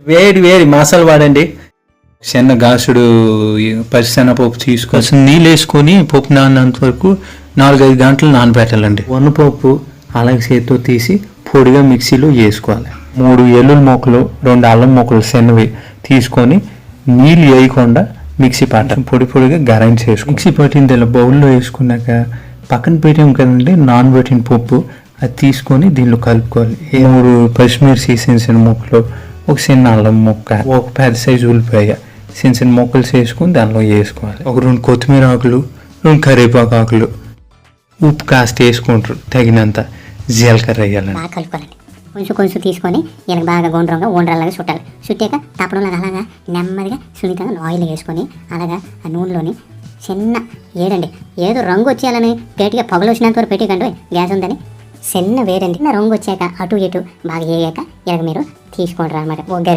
వేడి వేడి మసాలా వాడండి. శనగ గాసుడు పచ్చిశనగపప్పు తీసుకొని నీళ్ళు వేసుకొని పప్పు నానినంత వరకు 4-5 గంటలు నానబెట్టాలండి. వన్నపప్పు అలాగే చేతితో తీసి పొడిగా మిక్సీలో వేసుకోవాలి. 3 ఎల్లుల్లి ముక్కలు 2 అల్లం ముక్కలు శనవి తీసుకొని నీళ్ళు వేయకుండా మిక్సీ పట్టాలి. పొడి పొడిగా గ్రైండ్ చేసుకో. మిక్సీ పట్టింది ఇలా బౌల్లో వేసుకున్నాక పక్కన పెట్టాం కదండి నానబెట్టిన పప్పు, అది తీసుకొని దీనిలో కలుపుకోవాలి. 3 పచ్చిమిర్చి చిన్న ముక్కలు, ఒక చిన్న అల్లం ముక్క, ఒక పెద్ద సైజు ఉల్లిపాయ చిన్న ముక్కలు చేసుకొని దానిలో వేసుకోవాలి. ఒక 2 కొత్తిమీర ఆకులు, 2 కరివేపాకు ఆకులు, ఉప్పు కాస్త వేసుకుంటారు తగినంత, జీలకర్ర వేయాలండి. బాగా కలుపుకోవాలండి. కొంచెం తీసుకొని ఇలా బాగా గుండ్రంగా ఉండరాలాగా చుట్టాలి. చుట్టాక తప్పడంలాగా అలాగా నెమ్మదిగా సున్నితంగా ఆయిల్ వేసుకొని అలాగా ఆ నూనెలోని చిన్న ఏదో రంగు వచ్చేయాలని గట్టిగా పొగలు వచ్చినంత వరకు పెట్టేకండి, గ్యాస్ ఉందని చిన్న వేడండి. రంగు వచ్చాక అటు ఇటు బాగా వేగాక ఇలా మీరు తీసుకోండి అన్నమాట. ఒక గరిటె